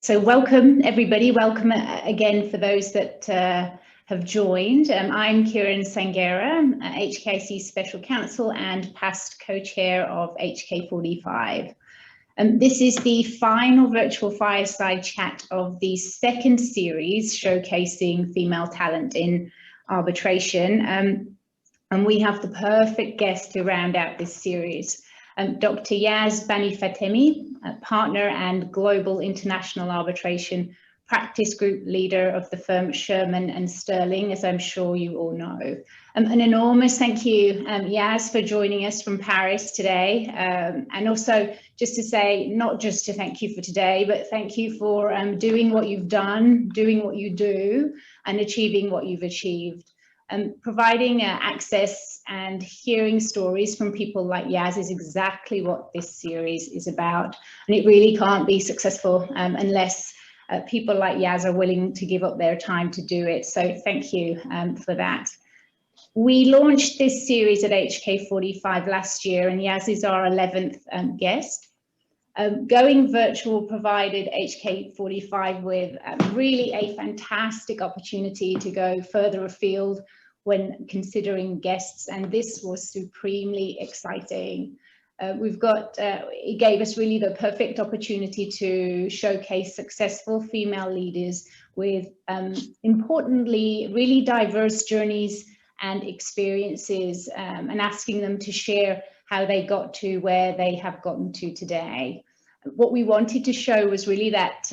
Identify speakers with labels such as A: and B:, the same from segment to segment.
A: So welcome, everybody. Welcome again for those that have joined. I'm Kiran Sangera, HKIC Special Counsel and past co-chair of HK45. This is the final virtual fireside chat of the second series showcasing female talent in arbitration. And we have the perfect guest to round out this series. Dr. Yas Banifatemi, partner and global international arbitration practice group leader of the firm Sherman and Sterling, as I'm sure you all know. An enormous thank you, Yas, for joining us from Paris today. And also just to say, not just to thank you for today, but thank you for doing what you've done, doing what you do, and achieving what you've achieved. Providing access and hearing stories from people like Yas is exactly what this series is about. And it really can't be successful unless people like Yas are willing to give up their time to do it. So thank you for that. We launched this series at HK45 last year, and Yas is our 11th guest. Going virtual provided HK45 with really a fantastic opportunity to go further afield when considering guests, and this was supremely exciting. It gave us really the perfect opportunity to showcase successful female leaders with, importantly, really diverse journeys and experiences, and asking them to share how they got to where they have gotten to today. What we wanted to show was really that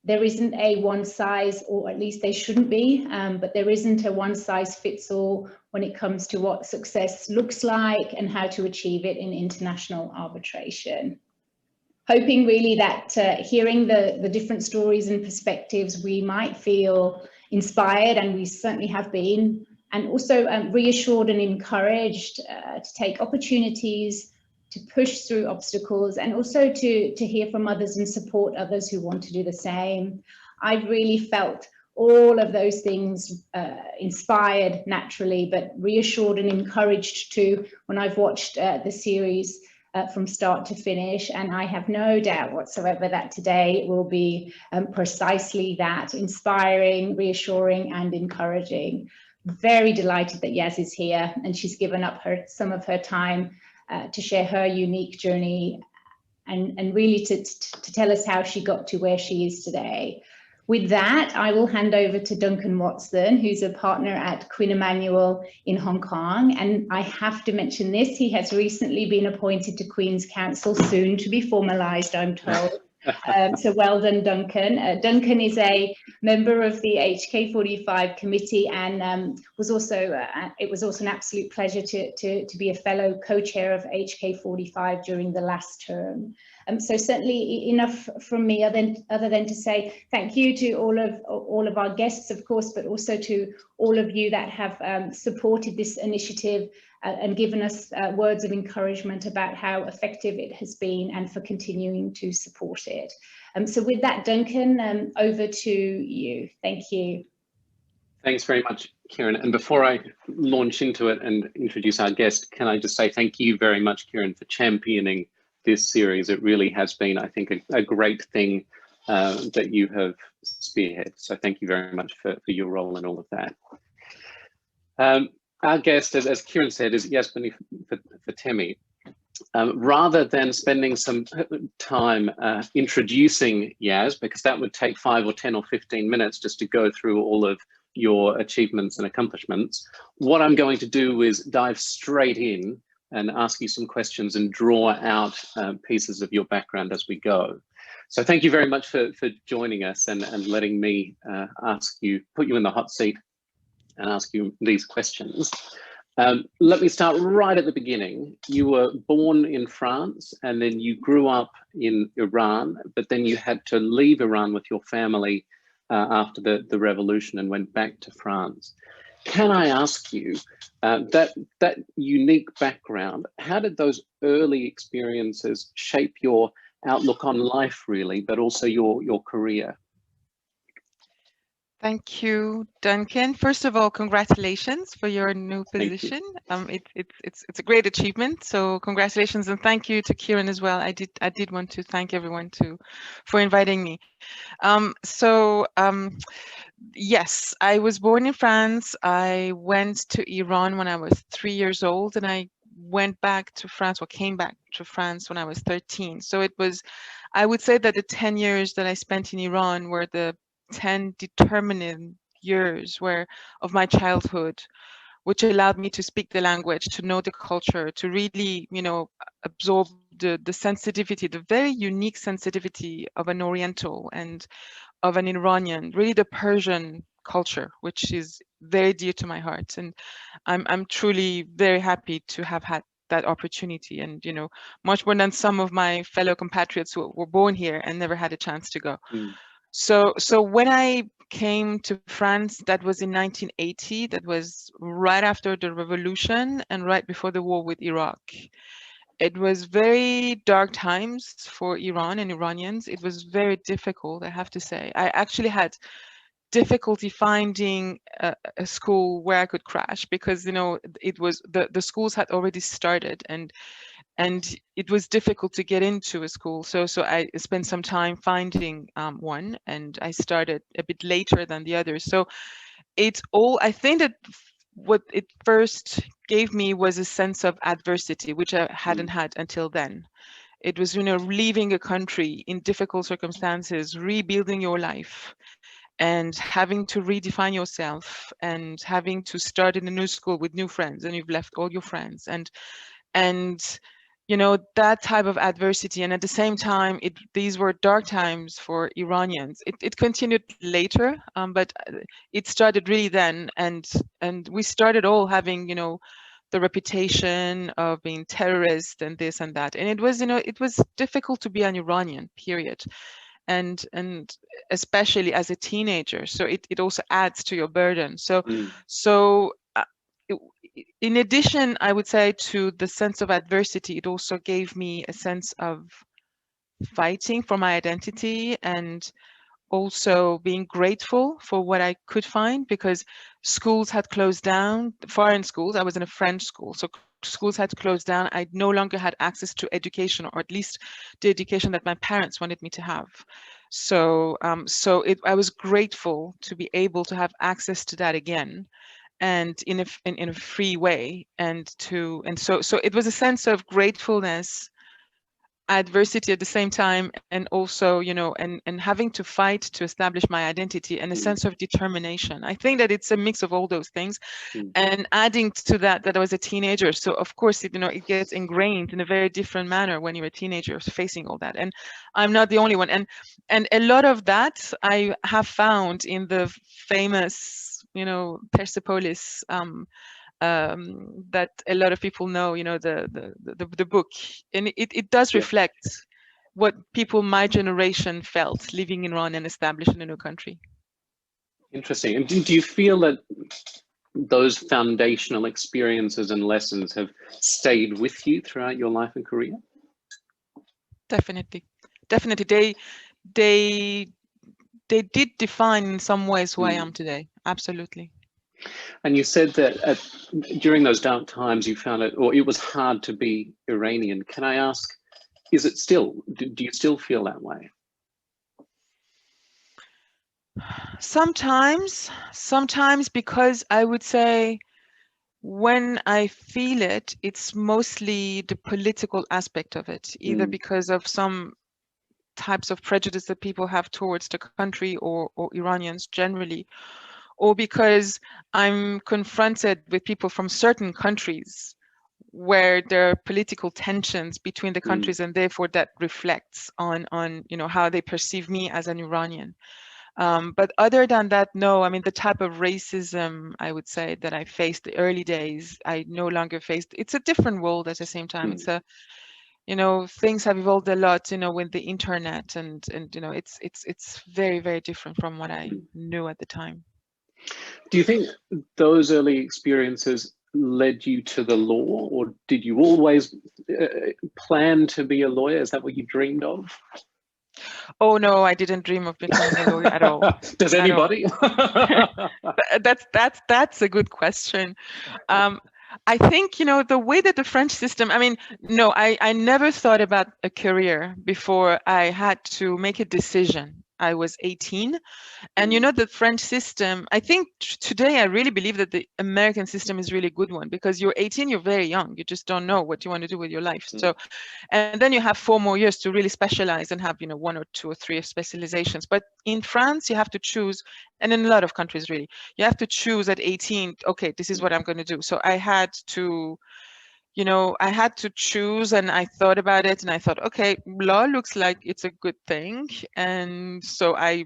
A: there isn't a one size, or at least there shouldn't be, but there isn't a one size fits all when it comes to what success looks like and how to achieve it in international arbitration. Hoping really that hearing the different stories and perspectives, we might feel inspired, and we certainly have been, and also reassured and encouraged to take opportunities, to push through obstacles, and also to hear from others and support others who want to do the same. I've really felt all of those things, inspired naturally, but reassured and encouraged too when I've watched the series from start to finish. And I have no doubt whatsoever that today will be precisely that: inspiring, reassuring, and encouraging. Very delighted that Yas is here, and she's given up some of her time to share her unique journey and really to tell us how she got to where she is today. With that, I will hand over to Duncan Watson, who's a partner at Queen Emmanuel in Hong Kong. And I have to mention this, he has recently been appointed to Queen's Counsel, soon to be formalised, I'm told. So well done, Duncan. Duncan is a member of the HK45 committee, and it was also an absolute pleasure to be a fellow co-chair of HK45 during the last term. So certainly enough from me other than to say thank you to all of our guests, of course, but also to all of you that have supported this initiative and given us words of encouragement about how effective it has been, and for continuing to support it. So with that, Duncan, over to you. Thank you.
B: Thanks very much, Kiran. And before I launch into it and introduce our guest, can I just say thank you very much, Kiran, for championing this series. It really has been, I think, a great thing that you have spearheaded. So thank you very much for your role in all of that. Our guest, as Kiran said, is Yas Banifatemi. Rather than spending some time introducing Yas, because that would take 5 or 10 or 15 minutes just to go through all of your achievements and accomplishments, what I'm going to do is dive straight in and ask you some questions and draw out pieces of your background as we go. So thank you very much for joining us and letting me put you in the hot seat and ask you these questions. Let me start right at the beginning. You were born in France, and then you grew up in Iran, but then you had to leave Iran with your family after the revolution and went back to France. Can I ask you, that unique background, how did those early experiences shape your outlook on life, really, but also your career?
C: Thank you, Duncan. First of all, congratulations for your new
B: Thank you.
C: position. It's a great achievement. So congratulations, and thank you to Kieran as well. I did want to thank everyone for inviting me. Yes, I was born in France. I went to Iran when I was 3 years old, and I went back to France, or came back to France when I was 13. So it was, I would say that the 10 years that I spent in Iran were the 10 determining years of my childhood, which allowed me to speak the language, to know the culture, to really, absorb the sensitivity, the very unique sensitivity of an Oriental and of an Iranian, really the Persian culture, which is very dear to my heart. And I'm truly very happy to have had that opportunity, and much more than some of my fellow compatriots who were born here and never had a chance to go.
B: Mm.
C: So when I came to France, that was in 1980. That was right after the revolution and right before the war with Iraq. It was very dark times for Iran and Iranians. It was very difficult, I have to say. I actually had difficulty finding a school where I could crash, because it was the schools had already started, and it was difficult to get into a school. So I spent some time finding one, and I started a bit later than the others. So it's all, I think that what it first gave me was a sense of adversity, which I hadn't had until then. It was, leaving a country in difficult circumstances, rebuilding your life, and having to redefine yourself, and having to start in a new school with new friends, and you've left all your friends, and that type of adversity. And at the same time, these were dark times for Iranians. It continued later, but it started really then, and we started all having the reputation of being terrorists and this and that, and it was difficult to be an Iranian, period. And especially as a teenager, so it also adds to your burden. So in addition, I would say, to the sense of adversity, it also gave me a sense of fighting for my identity, and also being grateful for what I could find, because schools had closed down, foreign schools. I was in a French school, so schools had closed down. I no longer had access to education, or at least the education that my parents wanted me to have. I was grateful to be able to have access to that again, and in a free way, and so it was a sense of gratefulness, adversity at the same time, and also and having to fight to establish my identity, and a sense of determination. I think that it's a mix of all those things, and adding to that I was a teenager, so of course it gets ingrained in a very different manner when you're a teenager facing all that. And I'm not the only one, and a lot of that I have found in the famous Persepolis, that a lot of people know, the book, and it does reflect what people my generation felt living in Iran and establishing a new country.
B: Interesting. And do you feel that those foundational experiences and lessons have stayed with you throughout your life and career?
C: Definitely. They did define in some ways who I am today. Absolutely.
B: And you said that during those dark times you found it, or it was hard to be Iranian. Can I ask, is it still, do you still feel that way?
C: Sometimes, because I would say when I feel it, it's mostly the political aspect of it, either because of some types of prejudice that people have towards the country, or Iranians generally, or because I'm confronted with people from certain countries where there are political tensions between the countries, and therefore that reflects on how they perceive me as an Iranian. But other than that, no. I mean, the type of racism I would say that I faced the early days, I no longer faced. It's a different world at the same time. It's a things have evolved a lot, with the internet, and it's very, very different from what I knew at the time.
B: Do you think those early experiences led you to the law, or did you always plan to be a lawyer? Is that what you dreamed of?
C: Oh no, I didn't dream of becoming a lawyer at all.
B: Does
C: At all.
B: anybody?
C: That's a good question. I think, you know, the way that the French system, I mean, no, I never thought about a career before I had to make a decision. I was 18. And you know, the French system, I think today I really believe that the American system is really good one, because you're 18, you're very young. You just don't know what you want to do with your life. So, and then you have 4 more years to really specialize and have, you know, 1 or 2 or 3 specializations. But in France, you have to choose, and in a lot of countries really, you have to choose at 18, okay, this is what I'm going to do. So I had to, you know, I had to choose, and I thought about it, and I thought, okay, law looks like it's a good thing. And so I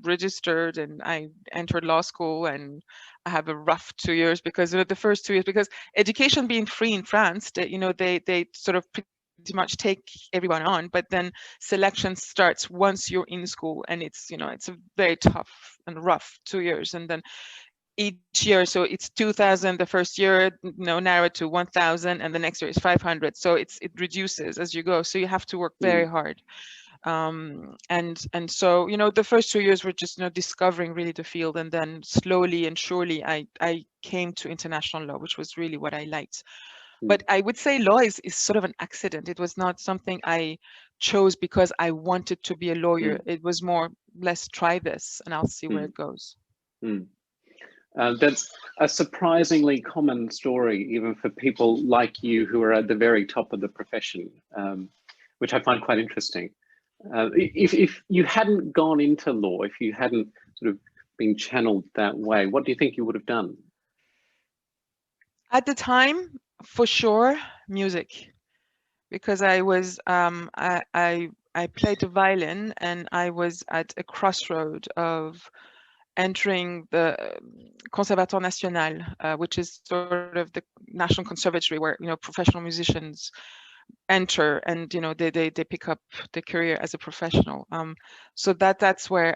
C: registered and I entered law school, and I have a rough 2 years because the first 2 years, because education being free in France, you know, they sort of pretty much take everyone on, but then selection starts once you're in school, and it's, you know, it's a very tough and rough 2 years. And then each year, so it's 2,000 the first year, you know, narrowed to 1,000, and the next year is 500. So it reduces as you go, so you have to work very hard. And so, you know, the first 2 years were just, you know, discovering really the field, and then slowly and surely I came to international law, which was really what I liked. But I would say law is sort of an accident. It was not something I chose because I wanted to be a lawyer. It was more, let's try this and I'll see where it goes.
B: That's a surprisingly common story, even for people like you who are at the very top of the profession, which I find quite interesting. If you hadn't gone into law, if you hadn't sort of been channeled that way, what do you think you would have done?
C: At the time, for sure, music, because I was I played the violin, and I was at a crossroad of entering the Conservatoire National, which is sort of the National Conservatory where, you know, professional musicians enter, and, you know, they pick up the career as a professional. So that's where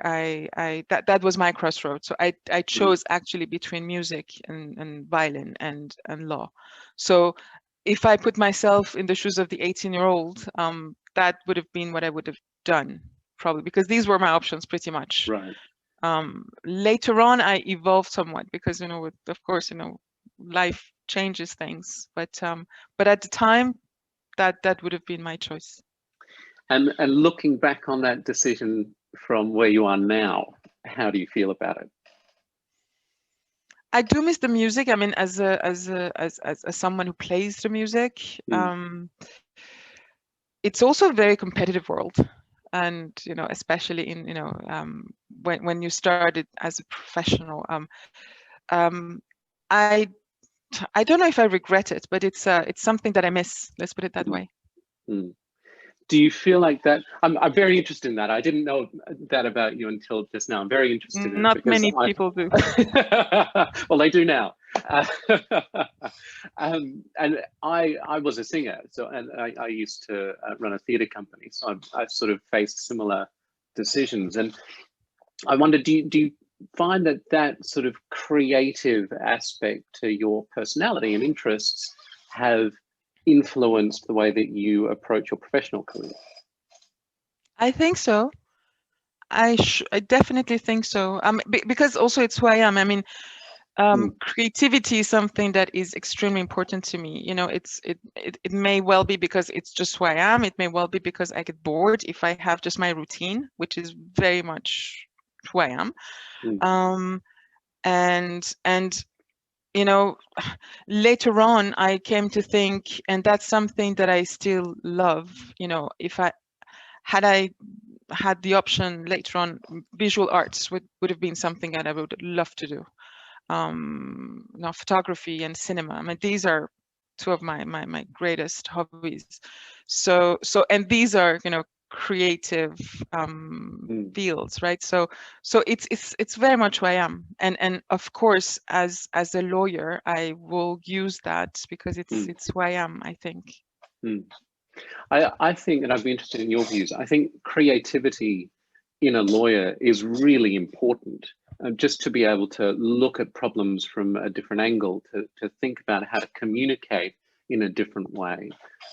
C: that was my crossroad. So I chose actually between music and violin and law. So if I put myself in the shoes of the 18-year-old, that would have been what I would have done, probably, because these were my options pretty much.
B: Right.
C: Later on, I evolved somewhat because, you know, of course, you know, life changes things. But at the time, that would have been my choice.
B: And looking back on that decision from where you are now, how do you feel about it?
C: I do miss the music. I mean, as someone who plays the music, it's also a very competitive world. And, you know, especially in, you know, when you started as a professional, I don't know if I regret it, but it's something that I miss. Let's put it that way.
B: Do you feel like that? I'm very interested in that. I didn't know that about you until just now. I'm very interested in it.
C: Not many people do.
B: Well, they do now. And I was a singer, so I used to run a theatre company, so I've sort of faced similar decisions. And I wonder, do you find that sort of creative aspect to your personality and interests have influenced the way that you approach your professional career?
C: I think so. I definitely think so. Because also it's who I am. I mean, creativity is something that is extremely important to me. You know, it may well be because it's just who I am. It may well be because I get bored if I have just my routine, which is very much who I am. And you know, later on, I came to think, and that's something that I still love. You know, if I had the option later on, visual arts would have been something that I would love to do. You know, photography and cinema. I mean, these are two of my greatest hobbies. So and these are, you know, creative fields, right? So it's very much who I am, and of course, as a lawyer, I will use that because it's who I am, I think.
B: I think, and I'd be interested in your views, I think creativity in a lawyer is really important, just to be able to look at problems from a different angle, to think about how to communicate in a different way.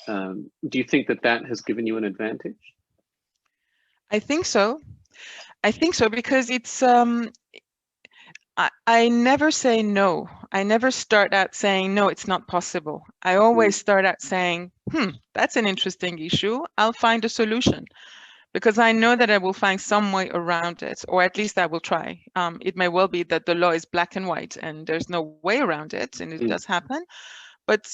B: Do you think that has given you an advantage?
C: I think so. I think so because it's I never say no. I never start out saying no, it's not possible. I always start out saying, that's an interesting issue. I'll find a solution because I know that I will find some way around it, or at least I will try. It may well be that the law is black and white and there's no way around it, and it does happen. But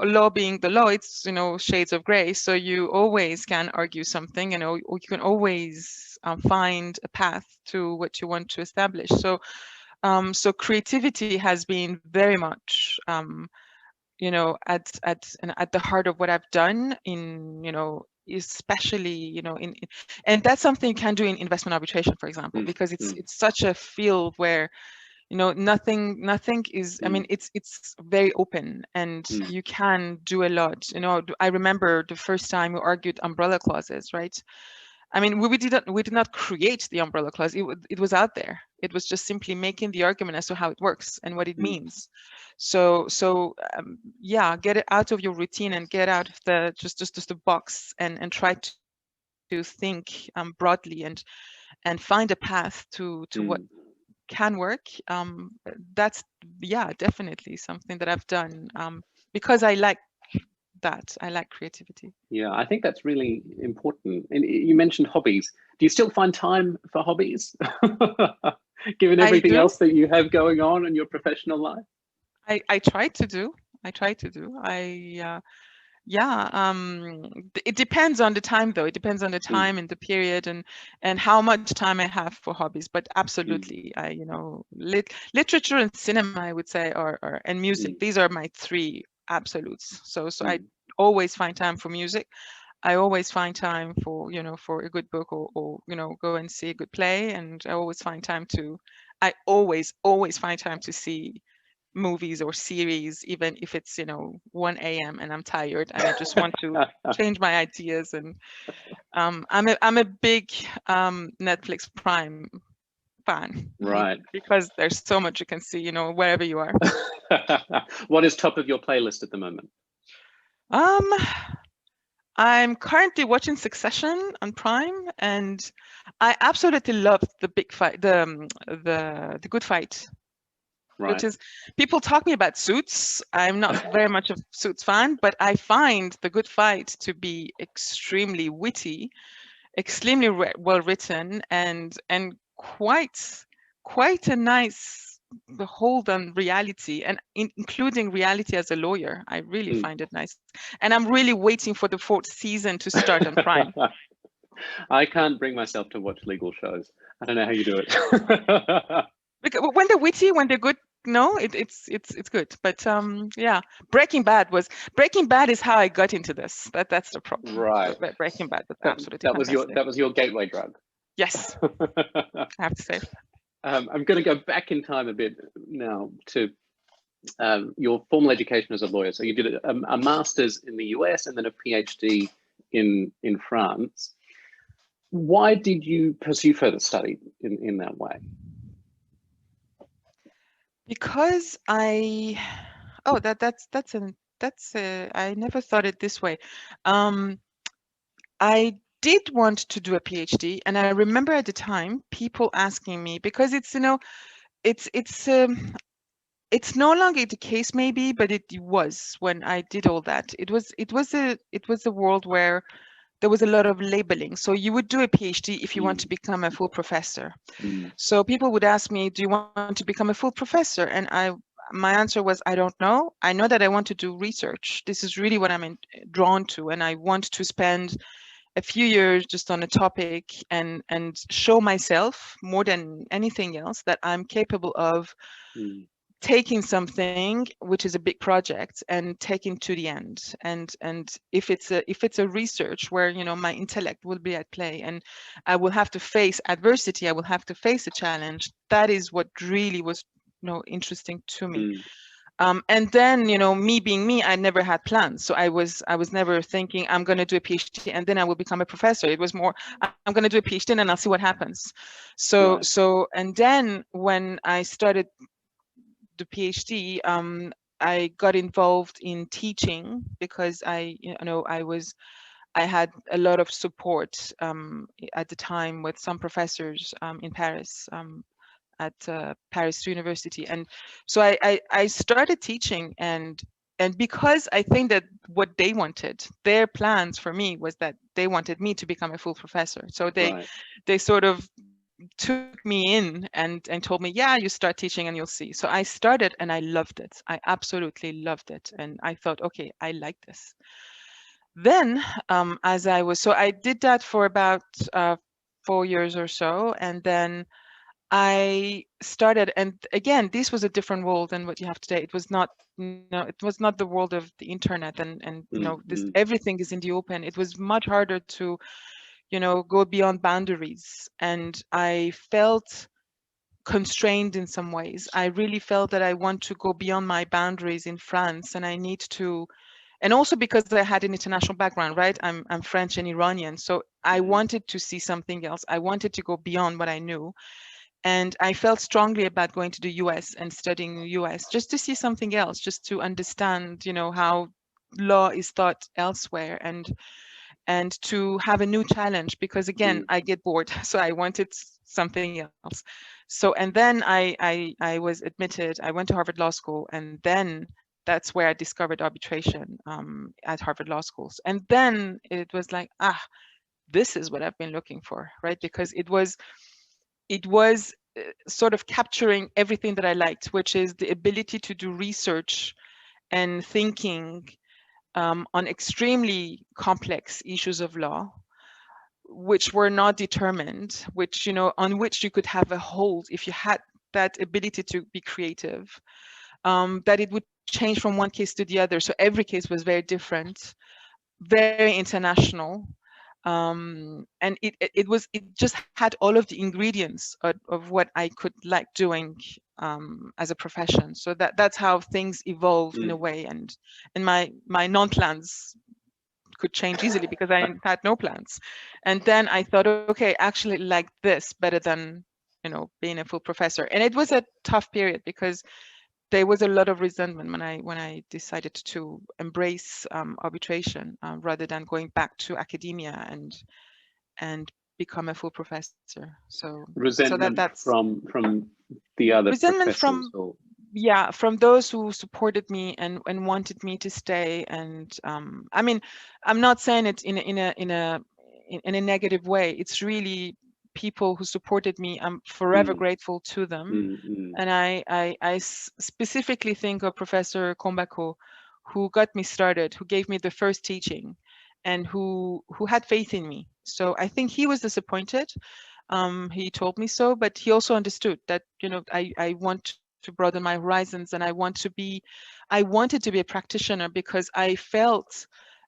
C: law being the law, it's shades of gray. So you always can argue something, or you can always find a path to what you want to establish. So so creativity has been very much at the heart of what I've done in especially and that's something you can do in investment arbitration, for example, because it's such a field where nothing is, I mean, it's very open and you can do a lot. I remember the first time we argued umbrella clauses, right? I mean, we did not create the umbrella clause. It was out there. It was just simply making the argument as to how it works and what it means. So yeah, get it out of your routine and get out of the just the box and try to think broadly and find a path to what can work. That's definitely something that I've done because I like that. I like creativity.
B: Yeah, I think that's really important. And you mentioned hobbies. Do you still find time for hobbies, given everything else that you have going on in your professional life?
C: I try to do. It depends on the time, though. It depends on the time and the period and how much time I have for hobbies. But absolutely, literature and cinema, I would say, and music. These are my three absolutes. So I always find time for music. I always find time for for a good book or go and see a good play, and I always find time to. I always find time to see movies or series, even if it's 1 a.m. and I'm tired and I just want to change my ideas. And I'm a big Netflix Prime fan,
B: right?
C: Because there's so much you can see, wherever you are.
B: What is top of your playlist at the moment?
C: I'm currently watching Succession on Prime, and I absolutely love the big fight, the Good Fight. Right. Which is, people talk me about Suits. I'm not very much a Suits fan, but I find The Good Fight to be extremely witty, extremely well written, and quite a nice hold on reality, and including reality as a lawyer. I really find it nice, and I'm really waiting for the 4th season to start on Prime.
B: I can't bring myself to watch legal shows. I don't know how you do it.
C: Because when they're witty, when they're good, no, it's good. But yeah, Breaking Bad is how I got into this. That's the problem.
B: Right.
C: Breaking Bad was absolutely
B: that was your gateway drug.
C: Yes, I have to say.
B: I'm going to go back in time a bit now to your formal education as a lawyer. So you did a master's in the US and then a PhD in France. Why did you pursue further study in that way?
C: Because I never thought it this way. I did want to do a PhD, and I remember at the time people asking me, because it's it's no longer the case maybe, but it was when I did all that. It was a world where there was a lot of labeling. So you would do a PhD if you want to become a full professor. So people would ask me, do you want to become a full professor? And my answer was, I don't know. I know that I want to do research. This is really what I'm drawn to. And I want to spend a few years just on a topic and show myself more than anything else that I'm capable of taking something which is a big project and taking to the end. And if it's a research where my intellect will be at play and I will have to face adversity, I will have to face a challenge, that is what really was interesting to me. And then me being me, I never had plans, so I was never thinking I'm going to do a PhD and then I will become a professor. It was more, I'm going to do a PhD and then I'll see what happens. So and then when I started the PhD, I got involved in teaching because I I had a lot of support at the time with some professors in Paris at Paris University, and so I started teaching, and because I think that what they wanted, their plans for me was that they wanted me to become a full professor. So they sort of took me in and told me, yeah, you start teaching and you'll see. So I started and I loved it. I absolutely loved it, and I thought, okay, I like this. Then so I did that for about 4 years or so, and then I started, and again, this was a different world than what you have today. It was not, it was not the world of the internet, and this everything is in the open. It was much harder to, go beyond boundaries, and I felt constrained in some ways. I really felt that I want to go beyond my boundaries in France, and I need to, and also because I had an international background, right? I'm French and Iranian, so I wanted to see something else. I wanted to go beyond what I knew. And I felt strongly about going to the US and studying in the US just to see something else, just to understand, how law is taught elsewhere, and to have a new challenge, because again, I get bored. So I wanted something else. So, and then I was admitted, I went to Harvard Law School, and then that's where I discovered arbitration at Harvard Law Schools. And then it was like, this is what I've been looking for, right? Because it was sort of capturing everything that I liked, which is the ability to do research and thinking on extremely complex issues of law, which were not determined, which, on which you could have a hold if you had that ability to be creative, that it would change from one case to the other. So every case was very different, very international. And it just had all of the ingredients of what I could like doing as a profession. So that's how things evolved in a way, and my non-plans could change easily because I had no plans. And then I thought, okay, actually like this better than being a full professor. And it was a tough period because there was a lot of resentment when I decided to embrace arbitration rather than going back to academia and become a full professor. So
B: resentment
C: that's
B: from the other
C: resentment
B: professors,
C: from those who supported me and wanted me to stay. And I mean, I'm not saying it in a negative way. It's really people who supported me. I'm forever grateful to them. And I specifically think of Professor Kombako, who got me started, who gave me the first teaching, and who had faith in me. So I think he was disappointed. He told me so, but he also understood that, I want to broaden my horizons, and I wanted to be a practitioner, because I felt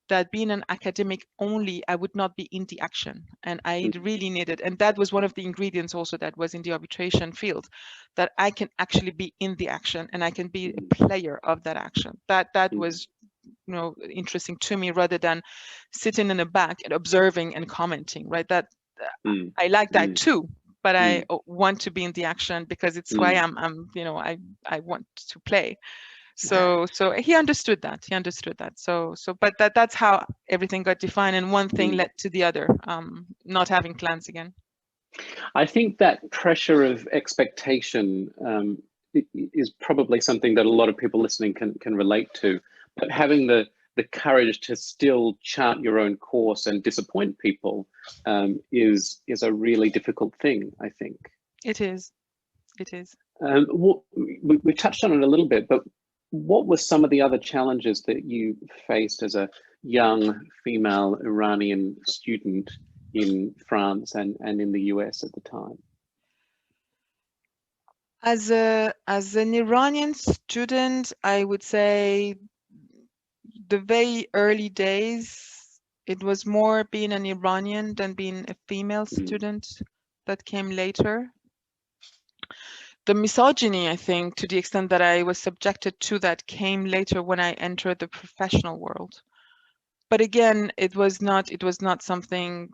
C: that being an academic only, I would not be in the action, and I really needed, and that was one of the ingredients also that was in the arbitration field, that I can actually be in the action and I can be a player of that action. That was interesting to me, rather than sitting in the back and observing and commenting, right? That I like that too, but I want to be in the action because it's who I am. I want to play. So he understood that. But that's how everything got defined, and one thing led to the other. Not having plans again.
B: I think that pressure of expectation is probably something that a lot of people listening can relate to. But having the courage to still chart your own course and disappoint people is a really difficult thing, I think.
C: It is.
B: We touched on it a little bit, but what were some of the other challenges that you faced as a young female Iranian student in France and in the US at the time?
C: As an Iranian student, I would say the very early days, it was more being an Iranian than being a female student that came later. The misogyny, I think, to the extent that I was subjected to that, came later when I entered the professional world. But again, it was not something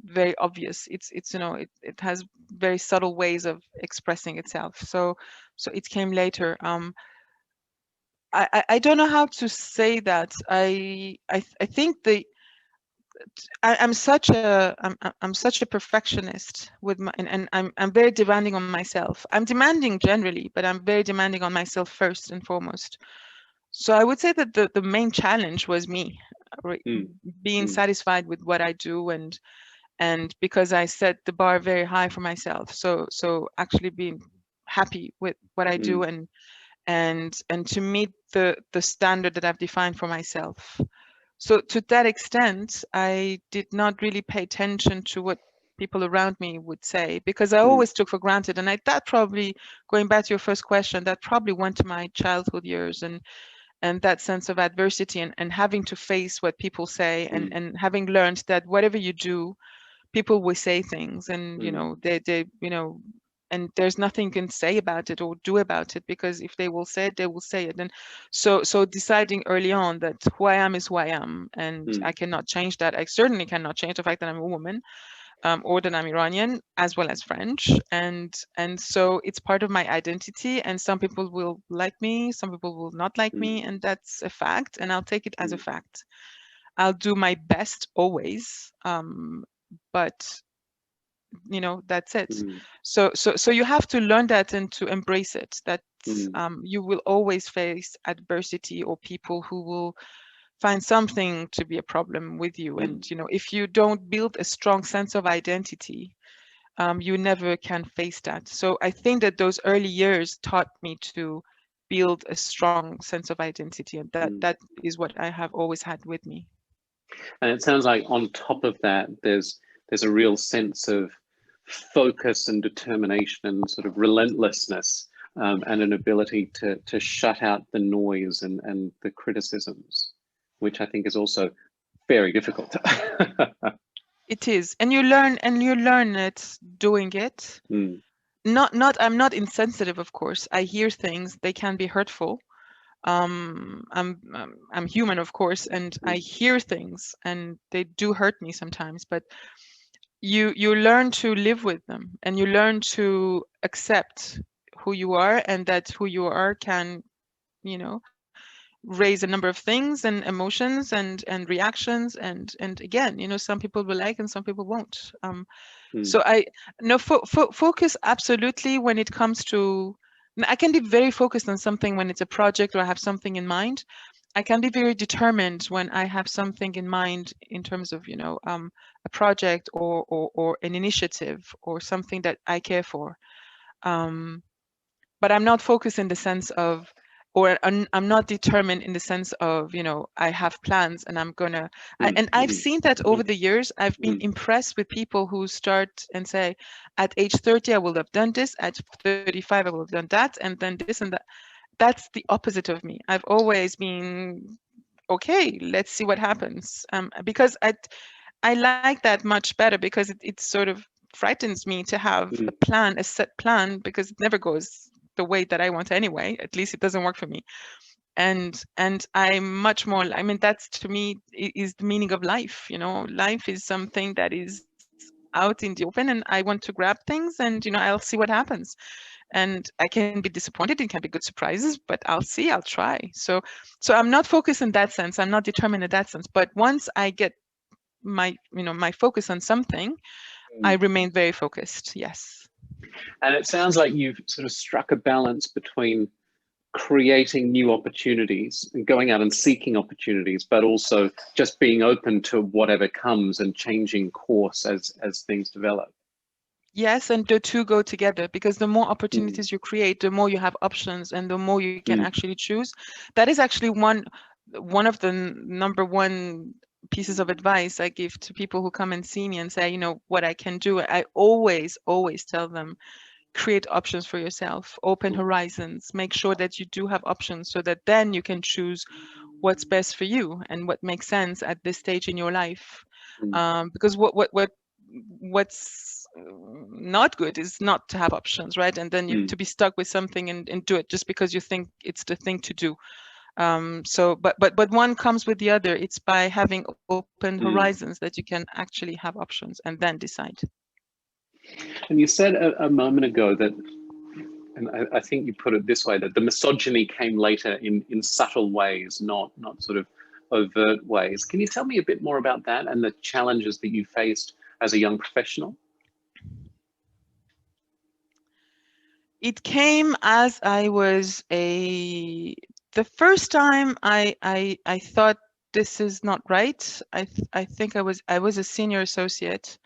C: very obvious. It has very subtle ways of expressing itself. So it came later. I don't know how to say that. I think I'm such a perfectionist with my, and I'm very demanding on myself. I'm demanding generally, but I'm very demanding on myself first and foremost. So I would say that the main challenge was me being satisfied with what I do, and because I set the bar very high for myself. So actually being happy with what I do, and to meet the standard that I've defined for myself. So to that extent, I did not really pay attention to what people around me would say, because I always took for granted. And that probably, going back to your first question, that probably went to my childhood years, and that sense of adversity, and having to face what people say, and having learned that whatever you do, people will say things, and they and there's nothing you can say about it or do about it, because if they will say it, they will say it. And so deciding early on that who I am is who I am, and I cannot change that. I certainly cannot change the fact that I'm a woman, or that I'm Iranian as well as French, and so it's part of my identity. And some people will like me, some people will not like me, and that's a fact, and I'll take it as a fact. I'll do my best always, but that's it. So you have to learn that and to embrace it, that you will always face adversity or people who will find something to be a problem with you. And if you don't build a strong sense of identity, you never can face that. So I think that those early years taught me to build a strong sense of identity, and that is what I have always had with me.
B: And it sounds like on top of that, there's a real sense of focus and determination and sort of relentlessness, and an ability to shut out the noise and the criticisms, which I think is also very difficult.
C: It is, and you learn it doing it. I'm not insensitive, of course. I hear things, they can be hurtful. I'm human, of course, and I hear things, and they do hurt me sometimes, but you learn to live with them, and you learn to accept who you are, and that who you are can raise a number of things and emotions and reactions, and again, some people will like and some people won't. So I focus absolutely when it comes to, I can be very focused on something when it's a project or I have something in mind. I can be very determined when I have something in mind in terms of a project or an initiative or something that I care for. But I'm not focused in the sense of, or I'm not determined in the sense of, I have plans and I'm gonna, and I've seen that over the years. I've been impressed with people who start and say, at age 30, I will have done this, at 35, I will have done that, and then this and that. That's the opposite of me. I've always been, okay, let's see what happens. Because I like that much better, because it sort of frightens me to have a set plan, because it never goes the way that I want anyway. At least it doesn't work for me. And I'm much more, that's, to me, is the meaning of life. Life is something that is out in the open, and I want to grab things, and I'll see what happens. And I can be disappointed, it can be good surprises, but I'll see, I'll try. So I'm not focused in that sense, I'm not determined in that sense. But once I get my focus on something, I remain very focused. Yes.
B: And it sounds like you've sort of struck a balance between creating new opportunities and going out and seeking opportunities, but also just being open to whatever comes and changing course as things develop.
C: Yes, and the two go together, because the more opportunities you create, the more you have options, and the more you can actually choose. That is actually one of the number one pieces of advice I give to people who come and see me and say, what I can do. I always tell them, create options for yourself, open horizons, make sure that you do have options, so that then you can choose what's best for you and what makes sense at this stage in your life. Because what's not good is not to have options, right? And then you to be stuck with something and do it just because you think it's the thing to do. But one comes with the other. It's by having open horizons that you can actually have options and then decide.
B: And you said a moment ago that, and I think you put it this way, that the misogyny came later in subtle ways, not sort of overt ways. Can you tell me a bit more about that and the challenges that you faced as a young professional?
C: It came as I was the first time I thought this is not right. I think I was a senior associate,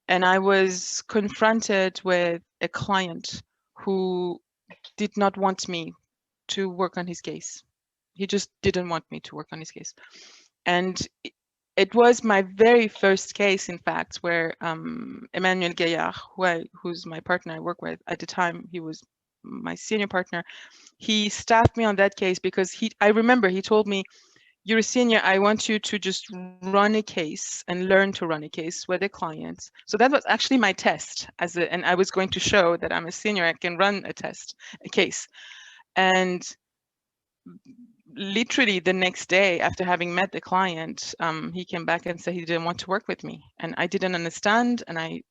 C: and I was confronted with a client who did not want me to work on his case. He just didn't want me to work on his case. And it was my very first case, in fact, where Emmanuel Gaillard, who's my partner I work with at the time, he was my senior partner. He staffed me on that case because I remember he told me, "You're a senior, I want you to just run a case and learn to run a case with a client." So that was actually my test and I was going to show that I'm a senior, I can run a case. And literally the next day after having met the client, he came back and said he didn't want to work with me, and I didn't understand, and I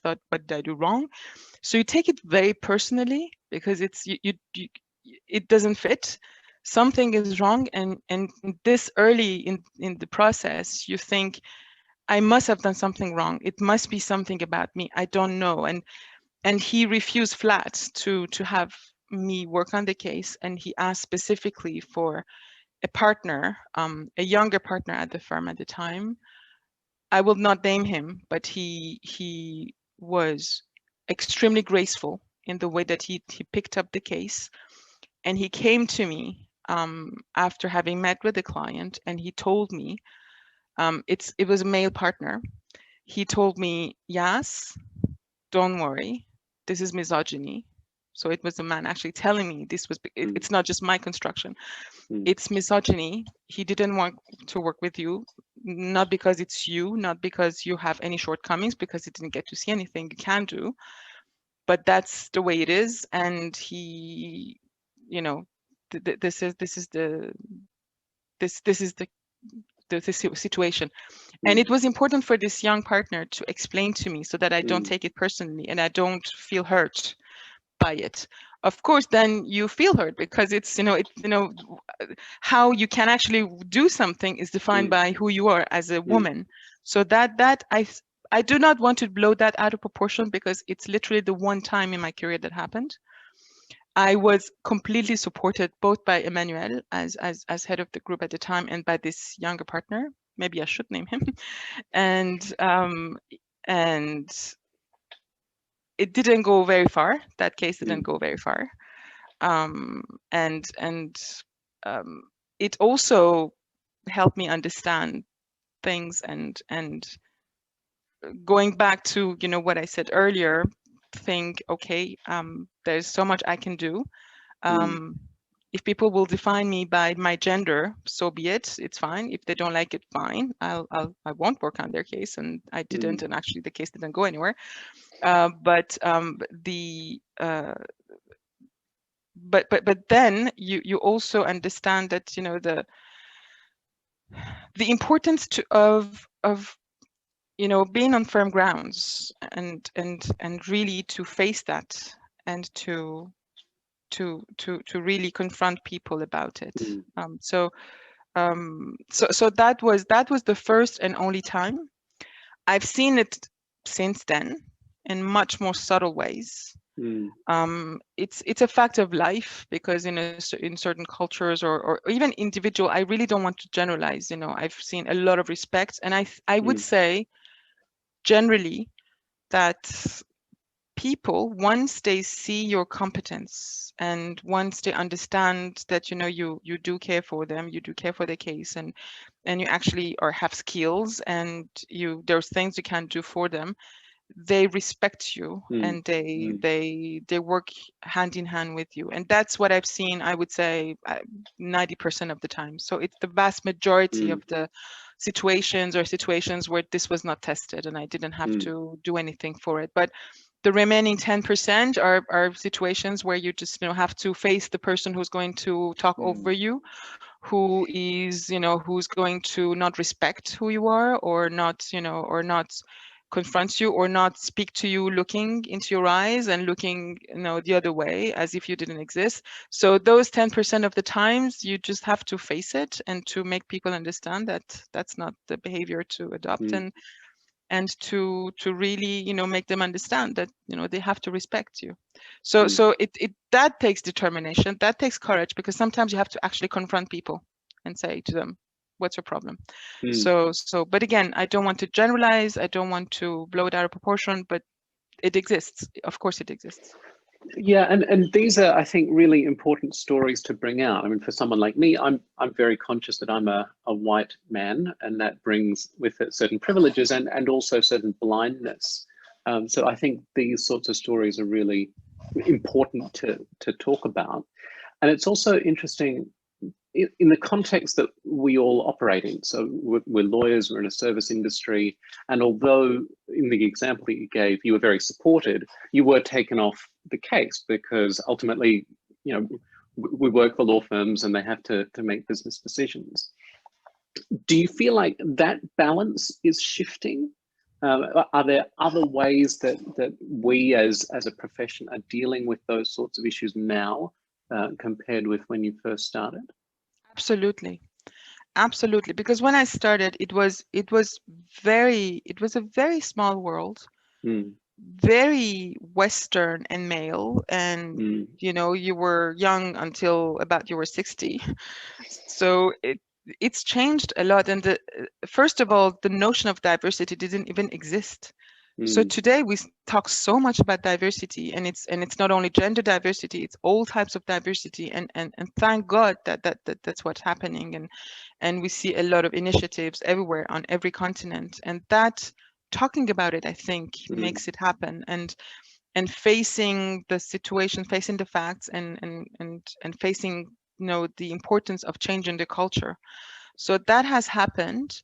C: thought, what did I do wrong? So you take it very personally because it's it doesn't fit. Something is wrong, and this early in the process, you think, I must have done something wrong. It must be something about me. I don't know. And he refused flat to have me work on the case, and he asked specifically for a partner, a younger partner at the firm at the time. I will not name him, but he was extremely graceful in the way that he picked up the case, and he came to me after having met with the client, and he told me, it was a male partner. He told me, "Yas, don't worry, this is misogyny." So it was a man actually telling me this was, it's not just my construction, it's misogyny. He didn't want to work with you, not because it's you, not because you have any shortcomings, because he didn't get to see anything you can do, but that's the way it is. And he, you know, this is the situation. And it was important for this young partner to explain to me so that I don't take it personally and I don't feel hurt by it. Of course, then you feel hurt because it's, how you can actually do something is defined by who you are as a woman. So that I do not want to blow that out of proportion because it's literally the one time in my career that happened. I was completely supported both by Emmanuel as head of the group at the time and by this younger partner. Maybe I should name him. And it didn't go very far. That case didn't go very far. It also helped me understand things and going back to what I said earlier, think, okay, there's so much I can do. If people will define me by my gender, so be it. It's fine. If they don't like it, fine. I won't work on their case, and I didn't, and actually the case didn't go anywhere. But then you also understand that the importance of being on firm grounds and really to face that and to really confront people about it. So that was the first and only time. I've seen it since then in much more subtle ways. It's a fact of life because in certain cultures or even individual, I really don't want to generalize. I've seen a lot of respect, and I would say generally that people, once they see your competence and once they understand that you do care for them, you do care for their case, and you actually have skills, and there's things you can do for them, they respect you and they work hand in hand with you. And that's what I've seen, I would say 90% of the time. So it's the vast majority of the situations where this was not tested and I didn't have to do anything for it. But the remaining 10% are situations where you just have to face the person who's going to talk over you, who is who's going to not respect who you are, or not confront you or not speak to you looking into your eyes and looking, the other way as if you didn't exist. So those 10% of the times you just have to face it and to make people understand that that's not the behavior to adopt, and to really make them understand that they have to respect you. So it that takes determination, that takes courage, because sometimes you have to actually confront people and say to them, what's your problem? So but again, I don't want to generalize, I don't want to blow it out of proportion, but it exists. Of course it exists.
B: Yeah, and these are, I think, really important stories to bring out. I mean, for someone like me, I'm very conscious that I'm a white man, and that brings with it certain privileges and also certain blindness. So I think these sorts of stories are really important to talk about. And it's also interesting in the context that we all operate in. So we're lawyers, we're in a service industry, and although in the example that you gave, you were very supported, you were taken off the case because ultimately, we work for law firms and they have to make business decisions. Do you feel like that balance is shifting? Are there other ways that we as a profession are dealing with those sorts of issues now compared with when you first started?
C: Absolutely, because when I started, it was a very small world, very Western and male, and you were young until about you were 60. So it's changed a lot, and first of all, the notion of diversity didn't even exist. So today we talk so much about diversity, and it's not only gender diversity, it's all types of diversity, and thank God that's what's happening, and we see a lot of initiatives everywhere on every continent, and that talking about it, I think, makes it happen, and facing the situation, facing the facts, and facing the importance of changing the culture. So that has happened.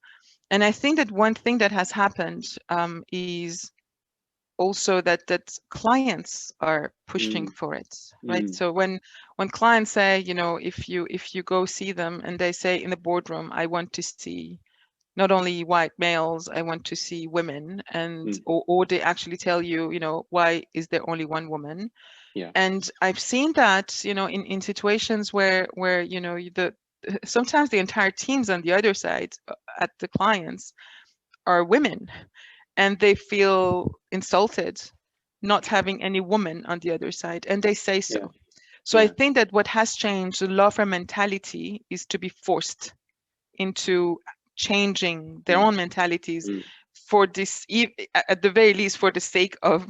C: And I think that one thing that has happened is also that clients are pushing for it, right? So when clients say, if you go see them and they say in the boardroom, I want to see not only white males, I want to see women, and or they actually tell you, why is there only one woman?
B: Yeah.
C: And I've seen that, in situations where sometimes the entire teams on the other side at the clients are women, and they feel insulted not having any woman on the other side, and they say so. So I think that what has changed, the law firm mentality, is to be forced into changing their own mentalities for this, at the very least, for the sake of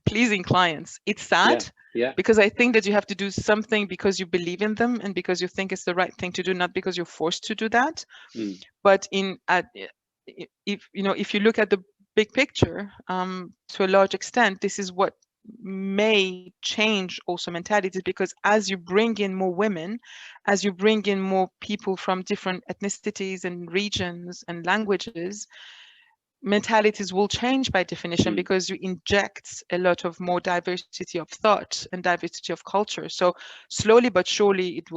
C: pleasing clients. It's sad. Because I think that you have to do something because you believe in them and because you think it's the right thing to do, not because you're forced to do that. But if you look at the big picture, to a large extent, this is what may change also mentalities, because as you bring in more women, as you bring in more people from different ethnicities and regions and languages, mentalities will change by definition, because you inject a lot of more diversity of thought and diversity of culture. So slowly but surely it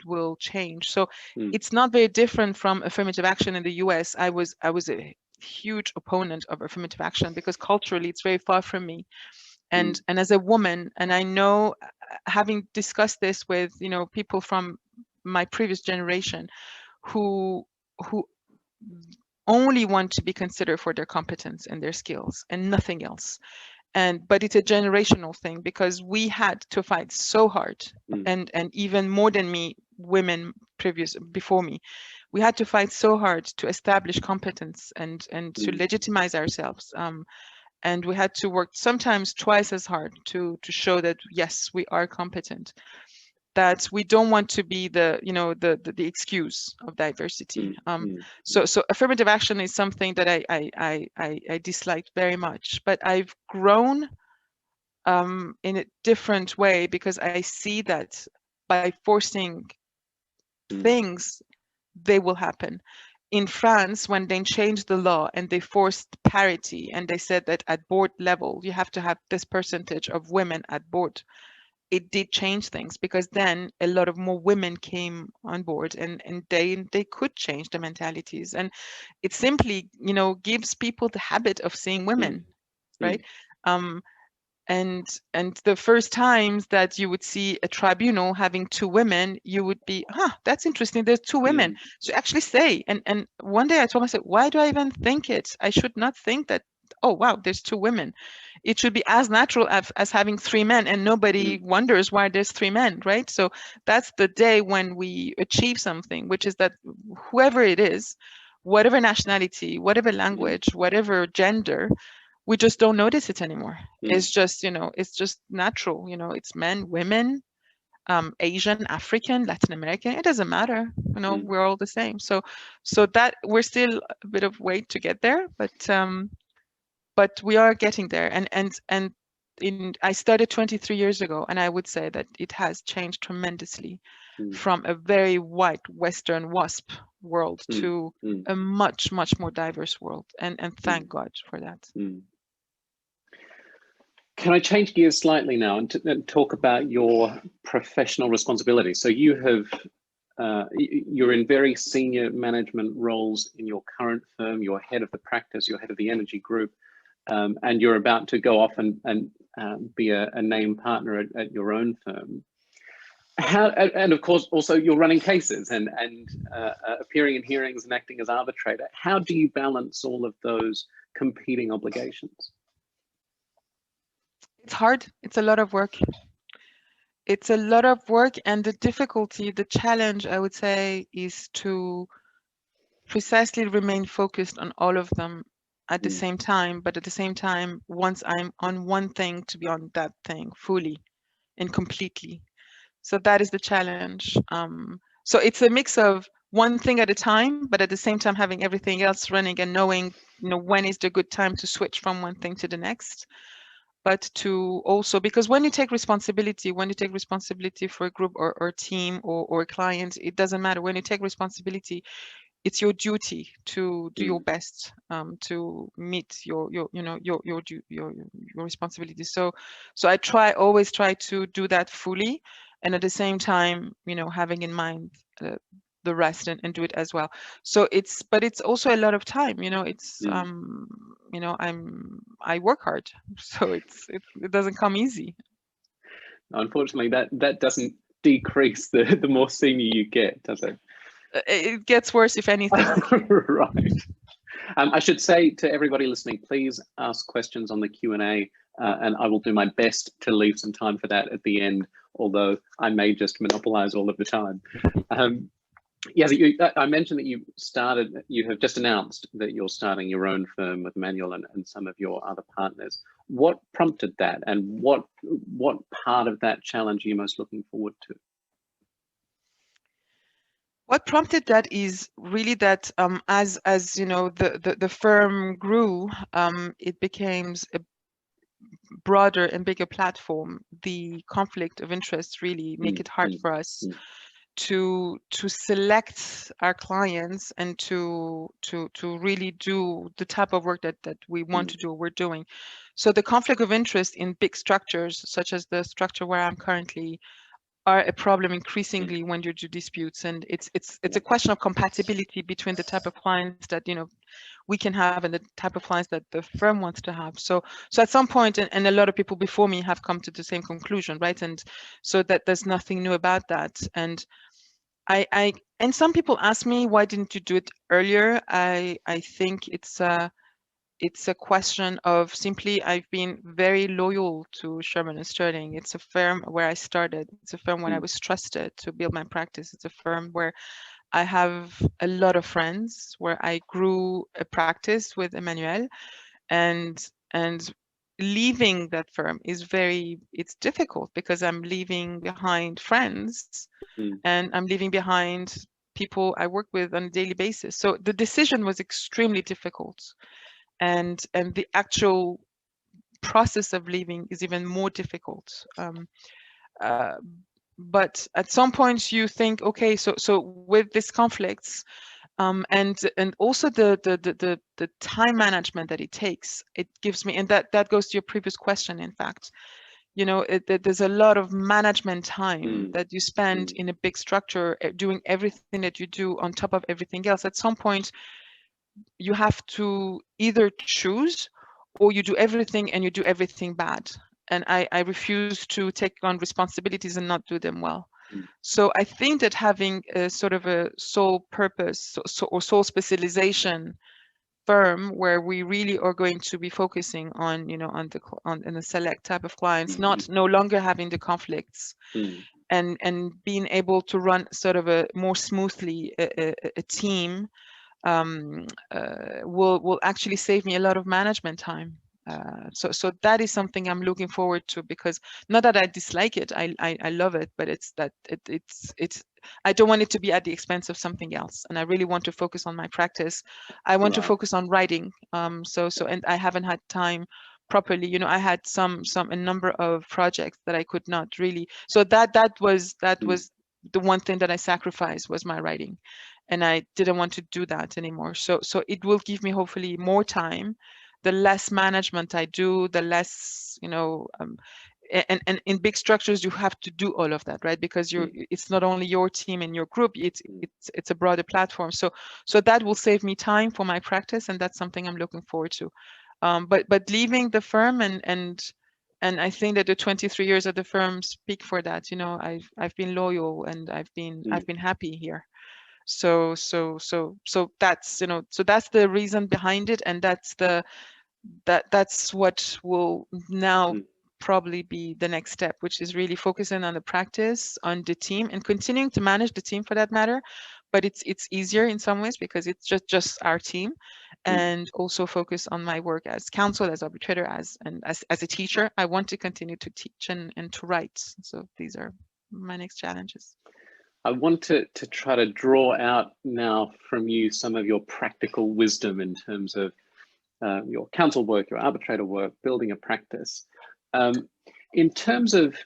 C: will change. So it's not very different from affirmative action in the US. I was a huge opponent of affirmative action because culturally it's very far from me. And as a woman, and I know, having discussed this with people from my previous generation who only want to be considered for their competence and their skills and nothing else. But it's a generational thing, because we had to fight so hard, and even more than me, women before me, we had to fight so hard to establish competence and to legitimize ourselves. And we had to work sometimes twice as hard to show that yes, we are competent, that we don't want to be the excuse of diversity. So affirmative action is something that I disliked very much, but I've grown in a different way, because I see that by forcing things, they will happen. In France, when they changed the law and they forced parity, and they said that at board level you have to have this percentage of women at board, it did change things, because then a lot of more women came on board, and they could change the mentalities, and it simply, you know, gives people the habit of seeing women, right? And the first times that you would see a tribunal having 2 women, you would be, that's interesting, there's 2 women. So actually say, and one day I told myself, why do I even think it? I should not think that, oh wow, there's 2 women. It should be as natural as having 3 men, and nobody wonders why there's 3 men, right? So that's the day when we achieve something, which is that whoever it is, whatever nationality, whatever language, whatever gender, we just don't notice it anymore. It's just, you know, it's just natural. You know, it's men, women, Asian, African, Latin American. It doesn't matter. You know, we're all the same. So that we're still a bit of way to get there, but we are getting there. And I started 23 years ago, and I would say that it has changed tremendously from a very white Western WASP world to a much, much more diverse world. And thank God for that.
B: Can I change gears slightly now and talk about your professional responsibility? So you have, you're in very senior management roles in your current firm. You're head of the practice, you're head of the energy group, and you're about to go off and be a named partner at your own firm. And of course, also you're running cases and appearing in hearings and acting as arbitrator. How do you balance all of those competing obligations?
C: It's hard. It's a lot of work. It's a lot of work, and the difficulty, the challenge, I would say, is to precisely remain focused on all of them at the same time, but at the same time, once I'm on one thing, to be on that thing fully and completely. So that is the challenge. So it's a mix of one thing at a time, but at the same time having everything else running and knowing, you know, when is the good time to switch from one thing to the next. But to also, because when you take responsibility for a group or team or a client, it doesn't matter. When you take responsibility, it's your duty to do your best to meet your responsibility. So I always try to do that fully, and at the same time, you know, having in mind the rest and do it as well. So but it's also a lot of time, you know. It's you know, I work hard, so it doesn't come easy.
B: Unfortunately, that doesn't decrease the more senior you get, does it?
C: It gets worse, if anything.
B: Right. I should say to everybody listening, please ask questions on the Q&A, and I will do my best to leave some time for that at the end, although I may just monopolize all of the time. Yes, I mentioned that you have just announced that you're starting your own firm with Manuel and some of your other partners. What prompted that, and what part of that challenge are you most looking forward to?
C: What prompted that is really that as you know, the firm grew, it became a broader and bigger platform. The conflict of interest really make it hard for us to select our clients and to really do the type of work that we want to do, we're doing. So the conflict of interest in big structures, such as the structure where I'm currently, are a problem increasingly when you do disputes, and it's a question of compatibility between the type of clients that, you know, we can have and the type of clients that the firm wants to have. So at some point, and a lot of people before me have come to the same conclusion, right? And so that there's nothing new about that. And and some people ask me, why didn't you do it earlier? I think it's a question of simply, I've been very loyal to Sherman & Sterling. It's a firm where I started. It's a firm when I was trusted to build my practice. It's a firm where I have a lot of friends, where I grew a practice with Emmanuel, and leaving that firm is it's difficult, because I'm leaving behind friends and I'm leaving behind people I work with on a daily basis. So the decision was extremely difficult. And the actual process of leaving is even more difficult. But at some point you think, okay, so with these conflicts, and also the time management that it takes, it gives me, and that goes to your previous question, in fact, you know, there's a lot of management time that you spend in a big structure doing everything that you do on top of everything else. At some point, you have to either choose, or you do everything and you do everything bad. And I refuse to take on responsibilities and not do them well. So I think that having a sort of a sole purpose or sole specialization firm where we really are going to be focusing on, you know, on a select type of clients, no longer having the conflicts, and being able to run sort of a more smoothly a team will actually save me a lot of management time. So that is something I'm looking forward to, because not that I dislike it, I love it, but it's that it's I don't want it to be at the expense of something else, and I really want to focus on my practice. I want to focus on writing. And I haven't had time properly. You know, I had a number of projects that I could not really. So that was the one thing that I sacrificed, was my writing, and I didn't want to do that anymore. So it will give me hopefully more time. The less management I do, the less, you know, and in big structures you have to do all of that, right? Because it's not only your team and your group, it's a broader platform. So that will save me time for my practice, and that's something I'm looking forward to. But leaving the firm and I think that the 23 years of the firm speak for that. You know, I've been loyal, and I've been happy here. So that's, you know, so that's the reason behind it, and that's what will now probably be the next step, which is really focusing on the practice, on the team, and continuing to manage the team for that matter. But it's easier in some ways because it's just our team, and also focus on my work as counsel, as arbitrator, as a teacher. I want to continue to teach and to write. So these are my next challenges.
B: I want to try to draw out now from you some of your practical wisdom in terms of your counsel work, your arbitrator work, building a practice. In terms of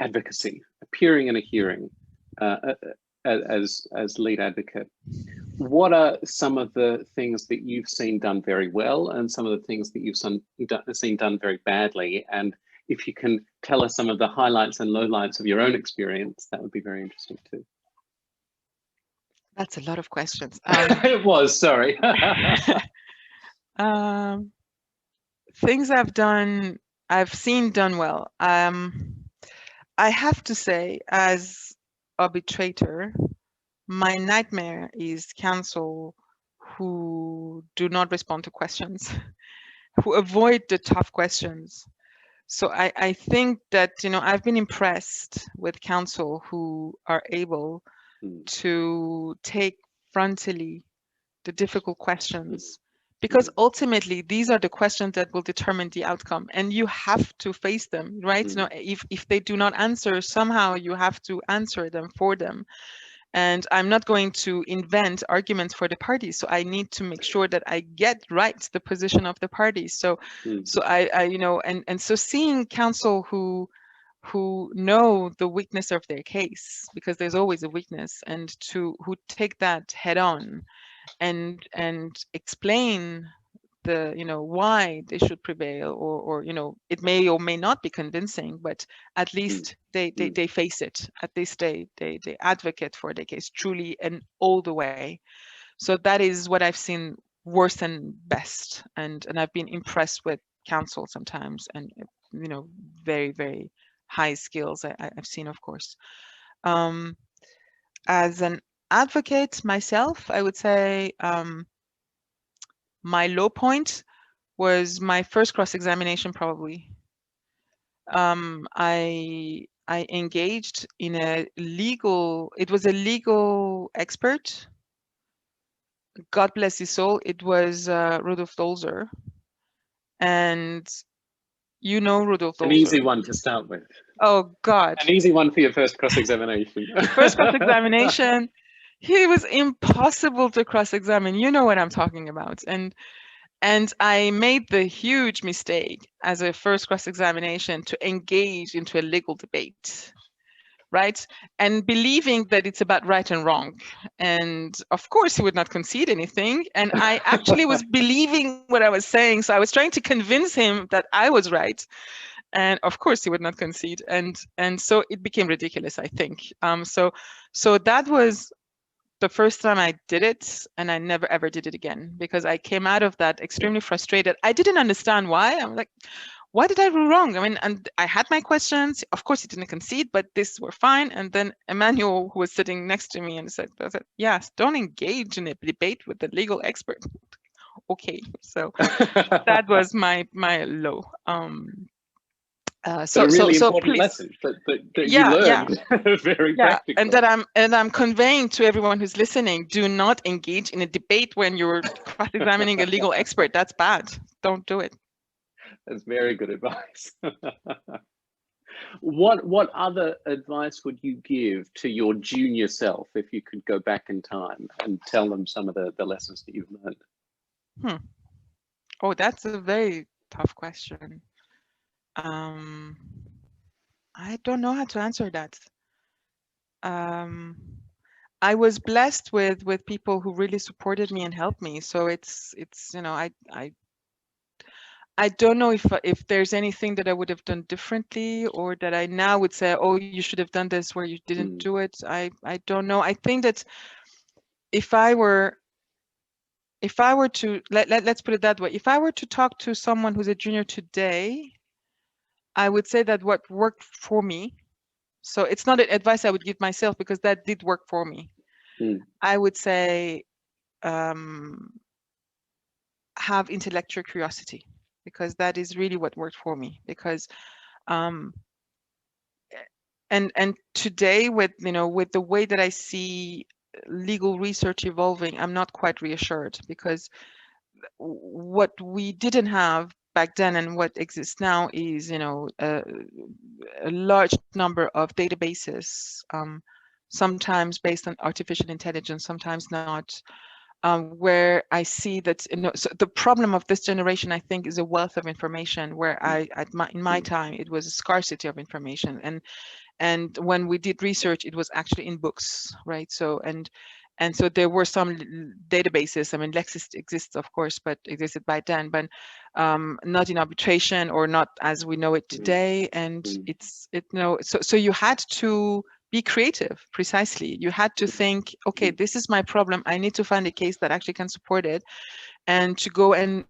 B: advocacy, appearing in a hearing as lead advocate, what are some of the things that you've seen done very well, and some of the things that you've seen done very badly? And if you can tell us some of the highlights and lowlights of your own experience, that would be very interesting too.
C: That's a lot of questions.
B: It was, sorry.
C: Things I've seen done well. I have to say, as arbitrator, my nightmare is counsel who do not respond to questions, who avoid the tough questions. So I think that, you know, I've been impressed with counsel who are able to take frontally the difficult questions, because ultimately these are the questions that will determine the outcome, and you have to face them, right? You know, if they do not answer, somehow you have to answer them for them. And I'm not going to invent arguments for the parties, so I need to make sure that I get right the position of the parties. So I you know, and so seeing counsel who know the weakness of their case, because there's always a weakness, and who take that head on and explain the, you know, why they should prevail, or you know, it may or may not be convincing, but at least they face it. At least they advocate for their case truly and all the way. So that is what I've seen worst and best, and I've been impressed with counsel sometimes, and you know, very, very high skills I've seen, of course. As an advocate myself, I would say my low point was my first cross-examination, probably. I engaged in it was a legal expert. God bless his soul. It was Rudolf Dolzer. And you know Rudolf Dolzer.
B: An easy one to start with.
C: Oh, God.
B: An easy one for your first cross-examination.
C: First cross-examination. He was impossible to cross-examine. You know what I'm talking about. And I made the huge mistake as a first cross-examination to engage into a legal debate, right? And believing that it's about right and wrong. And of course, he would not concede anything. And I actually was believing what I was saying. So I was trying to convince him that I was right. And of course he would not concede, and so it became ridiculous, I think. So that was the first time I did it, and I never ever did it again, because I came out of that extremely frustrated. I didn't understand why. I'm like, what did I do wrong? I mean, and I had my questions. Of course, he didn't concede, but these were fine. And then Emmanuel, who was sitting next to me, and said, "Yes, don't engage in a debate with the legal expert." Okay, so that was my low.
B: So really important
C: please,
B: lesson that you
C: yeah,
B: learned very practically.
C: and I'm conveying to everyone who's listening: do not engage in a debate when you're cross-examining a legal expert. That's bad. Don't do it.
B: That's very good advice. What other advice would you give to your junior self if you could go back in time and tell them some of the lessons that you've learned?
C: Oh, that's a very tough question. I don't know how to answer that. I was blessed with people who really supported me and helped me. So it's you know, I don't know if there's anything that I would have done differently, or that I now would say, oh, you should have done this where you didn't do it. I don't know. I think that if I were to let's put it that way, if I were to talk to someone who's a junior today, I would say that what worked for me, so it's not advice I would give myself, because that did work for me. I would say have intellectual curiosity, because that is really what worked for me. Because and today, with with the way that I see legal research evolving, I'm not quite reassured, because what we didn't have back then and what exists now is a large number of databases, sometimes based on artificial intelligence, sometimes not, where I see that so the problem of this generation, I think, is a wealth of information, where in my time it was a scarcity of information, and when we did research, it was actually in books, right? So and so there were some databases. I mean, Lexis exists, of course, but existed by then, but not in arbitration, or not as we know it today. And so you had to be creative. Precisely, you had to think, okay, this is my problem. I need to find a case that actually can support it, and to go and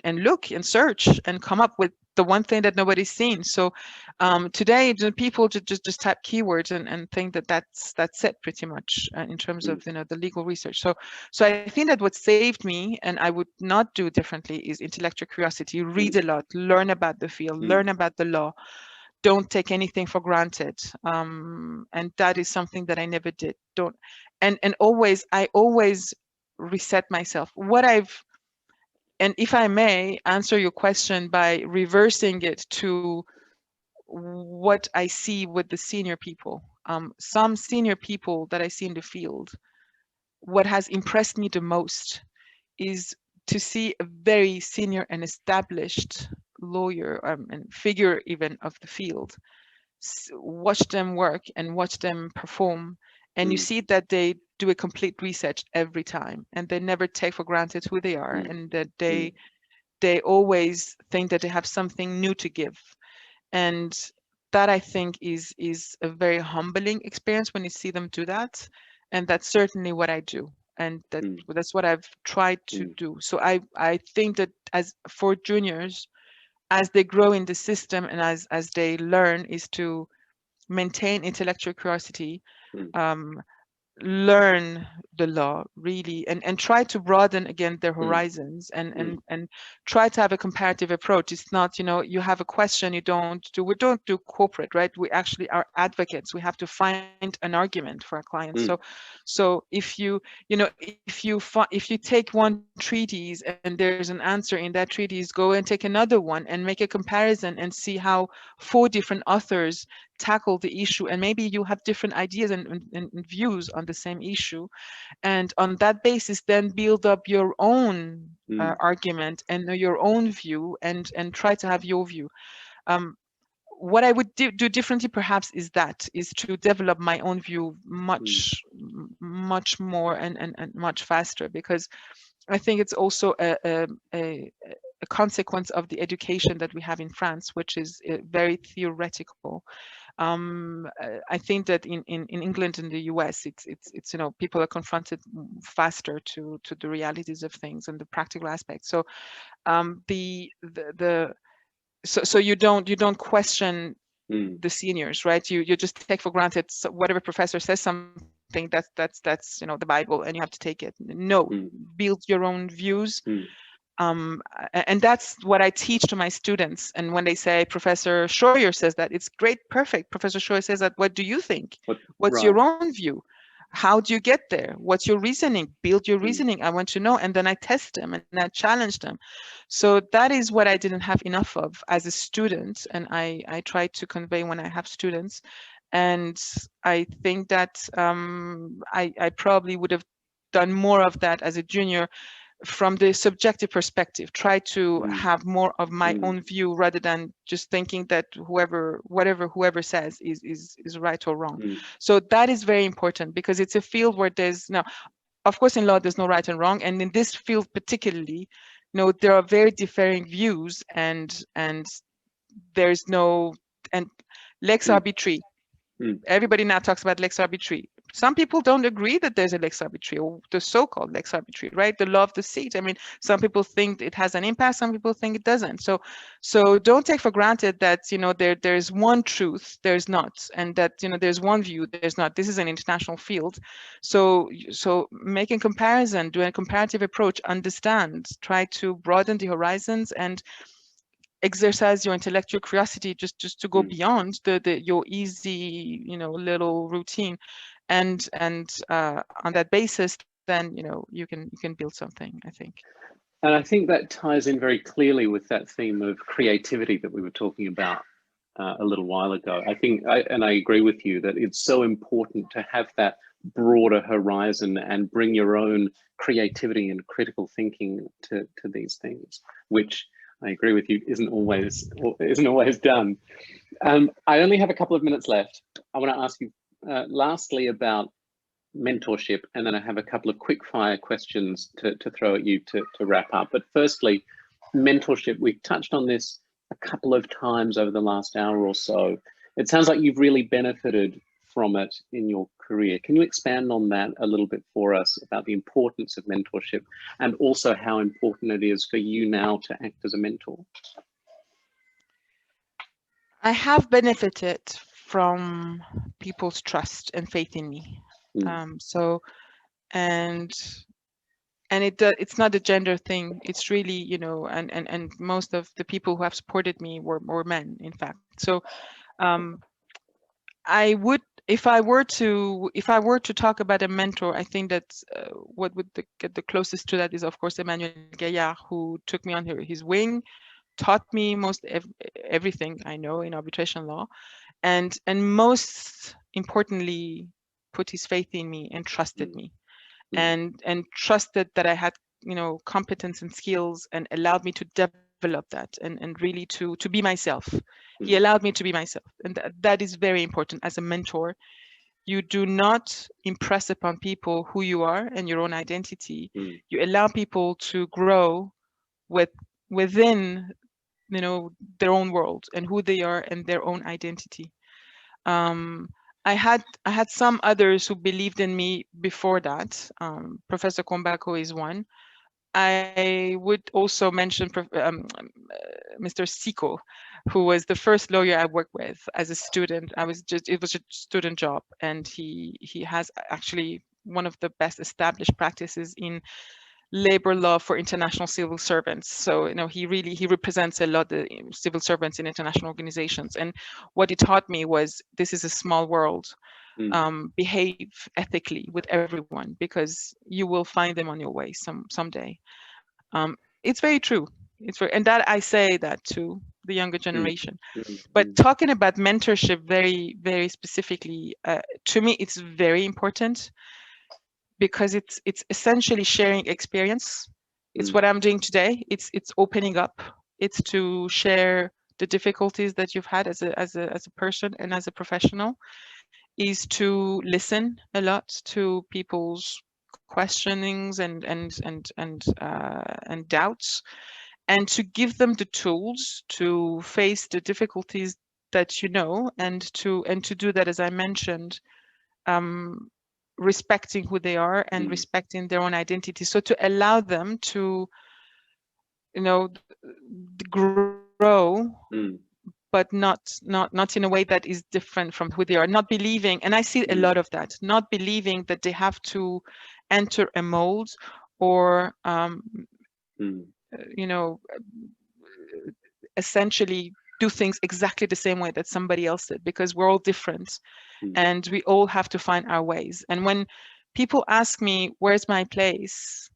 C: look and search and come up with the one thing that nobody's seen. So today, the people just type keywords and think that that's it pretty much, in terms of the legal research. So I think that what saved me, and I would not do differently, is intellectual curiosity. Read a lot, learn about the field, learn about the law. Don't take anything for granted, and that is something that I never did. I always reset myself. And if I may answer your question by reversing it to what I see with the senior people, some senior people that I see in the field, what has impressed me the most is to see a very senior and established lawyer, and figure even of the field, watch them work and watch them perform, and you see that they do a complete research every time, and they never take for granted who they are, and that they always think that they have something new to give. And that, I think, is a very humbling experience when you see them do that. And that's certainly what I do, and that's what I've tried to do. So I think that as for juniors, as they grow in the system and as they learn, is to maintain intellectual curiosity, learn the law really, and try to broaden again their horizons, and try to have a comparative approach. It's not, you have a question, we don't do corporate, right? We actually are advocates. We have to find an argument for our clients. So if you take one treatise and there's an answer in that treatise, go and take another one and make a comparison and see how 4 different authors tackle the issue, and maybe you have different ideas and views on the same issue, and on that basis then build up your own argument and your own view, and try to have your view. What I would do differently perhaps is to develop my own view much more and much faster, because I think it's also a a consequence of the education that we have in France, which is very theoretical. I think that in England and the US, it's people are confronted faster to the realities of things and the practical aspects. So so you don't question the seniors, right? You just take for granted whatever professor says something, that's the Bible, and you have to take it. No, build your own views. And that's what I teach to my students. And when they say Professor Scheuer says that, it's great, perfect. Professor Scheuer says that. What do you think? What's your own view? How do you get there? What's your reasoning? Build your reasoning. I want to know. And then I test them and I challenge them. So that is what I didn't have enough of as a student. And I try to convey when I have students. And I think that I probably would have done more of that as a junior, from the subjective perspective, try to have more of my own view rather than just thinking that whoever says is right or wrong. So that is very important, because it's a field where there's now, of course, in law there's no right and wrong, and in this field particularly, there are very differing views, and there's no, and lex arbitraire. Everybody now talks about lex arbitraire. Some people don't agree that there's a lex arbitraire, or the so-called lex arbitraire, right? The law of the seat. I mean, some people think it has an impact, some people think it doesn't. So don't take for granted that there's one truth, there's not, and that there's one view, there's not. This is an international field, so make a comparison, do a comparative approach, understand, try to broaden the horizons, and exercise your intellectual curiosity just to go beyond your easy little routine, and on that basis, then you can build something, I think.
B: And I think that ties in very clearly with that theme of creativity that we were talking about a little while ago. I think, and I agree with you, that it's so important to have that broader horizon and bring your own creativity and critical thinking to these things, which I agree with you isn't always done. I only have a couple of minutes left. I want to ask you lastly about mentorship, and then I have a couple of quick fire questions to throw at you to wrap up. But firstly, mentorship. We've touched on this a couple of times over the last hour or so. It sounds like you've really benefited from it in your career. Can you expand on that a little bit for us about the importance of mentorship, and also how important it is for you now to act as a mentor?
C: I have benefited from people's trust and faith in me. It's not a gender thing. It's really, and most of the people who have supported me were men, in fact. So I would, if I were to talk about a mentor, I think that what would get the closest to that is, of course, Emmanuel Gaillard, who took me under his wing, taught me most everything I know in arbitration law, and most importantly, put his faith in me and trusted me, and trusted that I had competence and skills, and allowed me to develop that and really to be myself. He allowed me to be myself, and that is very important as a mentor. You do not impress upon people who you are and your own identity. You allow people to grow within their own world and who they are and their own identity. I had some others who believed in me before that. Professor Kombako is one. I would also mention Mr. Siko, who was the first lawyer I worked with as a student. It was a student job, and he has actually one of the best established practices in labor law for international civil servants. So he represents a lot of civil servants in international organizations. And what he taught me was, this is a small world. Behave ethically with everyone, because you will find them on your way someday. It's very true. And that I say that to the younger generation. But talking about mentorship very, very specifically, to me, it's very important, because it's essentially sharing experience. It's what I'm doing today. It's opening up. It's to share the difficulties that you've had as a person and as a professional. Is to listen a lot to people's questionings and doubts, and to give them the tools to face the difficulties that you know, and to do that, as I mentioned, respecting who they are and respecting their own identity. So to allow them to, you know, grow, but not in a way that is different from who they are. Not believing, and I see a lot of that, not believing that they have to enter a mold or you know, essentially do things exactly the same way that somebody else did, because we're all different and we all have to find our ways. And when people ask me, where's my place?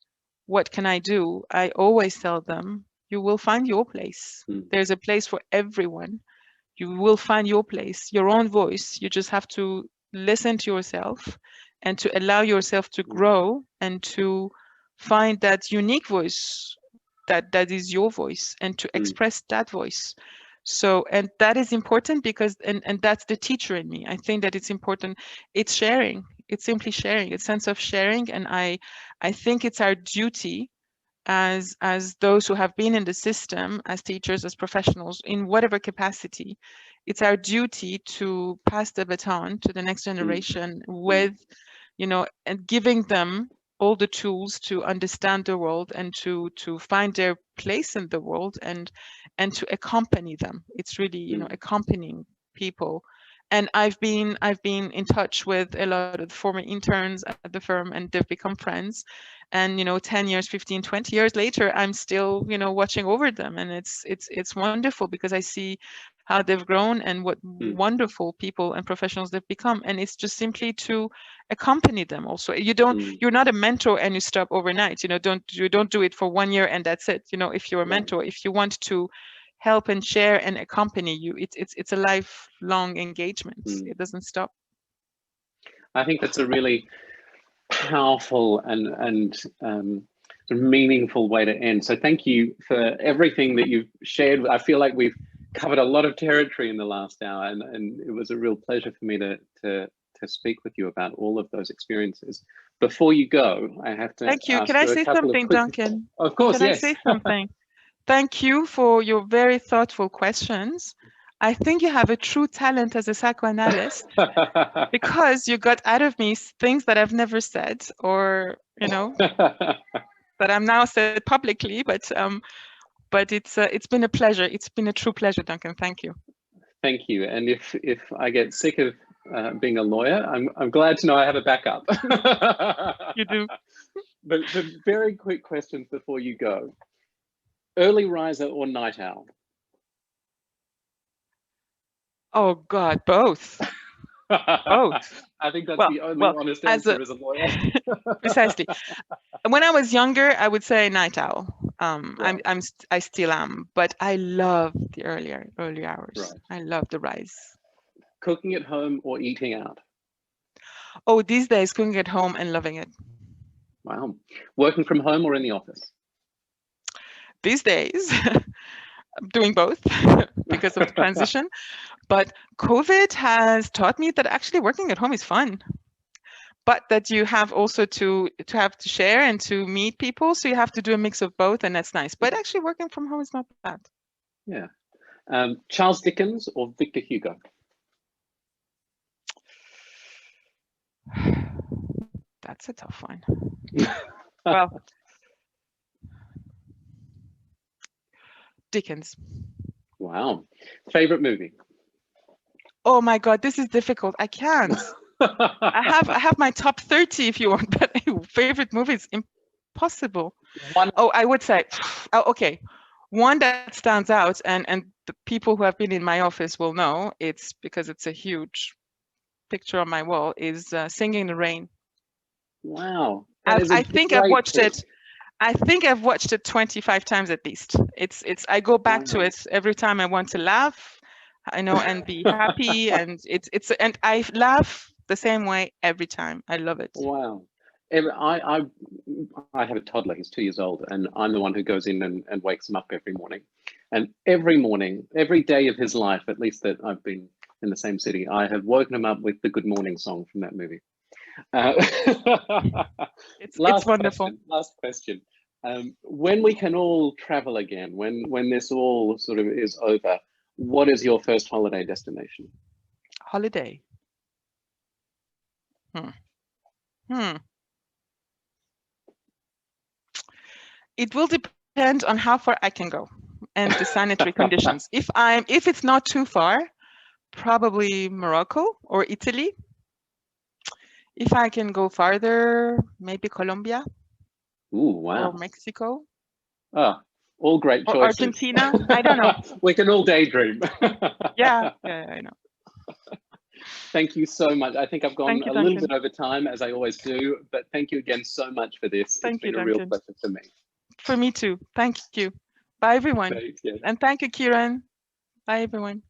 C: What can I do? I always tell them, you will find your place. There's a place for everyone. You will find your place, your own voice. You just have to listen to yourself and to allow yourself to grow and to find that unique voice that is your voice, and to express that voice. So, and that is important because, and that's the teacher in me. I think that it's important. It's sharing. It's simply sharing. It's sense of sharing. And I think it's our duty as those who have been in the system, as teachers, as professionals, in whatever capacity, it's our duty to pass the baton to the next generation with, you know, and giving them all the tools to understand the world and to find their place in the world, and to accompany them. It's really, you know, accompanying people. And I've been in touch with a lot of former interns at the firm, and they've become friends. And, you know, 10 years, 15, 20 years later, I'm still, you know, watching over them. And it's wonderful because I see how they've grown and what wonderful people and professionals they've become. And it's just simply to accompany them also. You're not a mentor and you stop overnight. You know, you don't do it for 1 year and that's it. You know, if you're a mentor, if you want to help and share and accompany you, it's a lifelong engagement. It doesn't stop.
B: I think that's a really powerful and meaningful way to end. So thank you for everything that you've shared. I feel like we've covered a lot of territory in the last hour, and it was a real pleasure for me to speak with you about all of those experiences. Before you go, I have to
C: thank you. Can I say something, Duncan?
B: Of course,
C: Can
B: yes.
C: I say something? Thank you for your very thoughtful questions. I think you have a true talent as a psychoanalyst because you got out of me things that I've never said, or, you know, that I'm now said publicly, but it's been a pleasure. It's been a true pleasure, Duncan. Thank you.
B: Thank you. And if I get sick of being a lawyer, I'm glad to know I have a backup.
C: You do.
B: But very quick questions before you go. Early riser or night owl?
C: Oh God, both. Both.
B: I think that's the only honest answer as a lawyer.
C: Precisely. When I was younger, I would say night owl.
B: Right.
C: I still am, but I love the early hours.
B: Right.
C: I love the rise.
B: Cooking at home or eating out?
C: Oh, these days, cooking at home and loving it.
B: Wow. Working from home or in the office?
C: These days, I'm doing both because of the transition. But COVID has taught me that actually working at home is fun, but that you have also to have to share and to meet people. So you have to do a mix of both, and that's nice. But actually working from home is not bad.
B: Yeah. Charles Dickens or Victor Hugo?
C: That's a tough one. Well, Dickens.
B: Wow. Favorite movie?
C: Oh my God, this is difficult. I can't. I have my top 30 if you want, but favorite movie is impossible. Oh, I would say, okay, one that stands out, and the people who have been in my office will know, it's because it's a huge picture on my wall, is Singing in the Rain.
B: Wow.
C: I think I've watched it. I think I've watched it 25 times at least. I go back to it every time I want to laugh, I know, and be happy, and and I laugh the same way every time. I love it.
B: Wow. I have a toddler, he's 2 years old, and I'm the one who goes in and wakes him up every morning. And every morning, every day of his life, at least that I've been in the same city, I have woken him up with the Good Morning song from that movie.
C: It's wonderful.
B: Last question. When we can all travel again, when this all sort of is over, what is your first holiday destination?
C: Holiday. It will depend on how far I can go and the sanitary conditions. If it's not too far, probably Morocco or Italy. If I can go farther, maybe Colombia.
B: Ooh, wow.
C: Or Mexico.
B: Oh, all great choices.
C: Or Argentina. I don't know.
B: We can all daydream.
C: Yeah, I know.
B: Thank you so much. I think I've gone
C: You,
B: a little bit over time, as I always do, but thank you again so much for this. It's been a real pleasure for me.
C: For me too. Thank you. Bye, everyone.
B: Thanks, yeah.
C: And thank you, Kieran. Bye, everyone.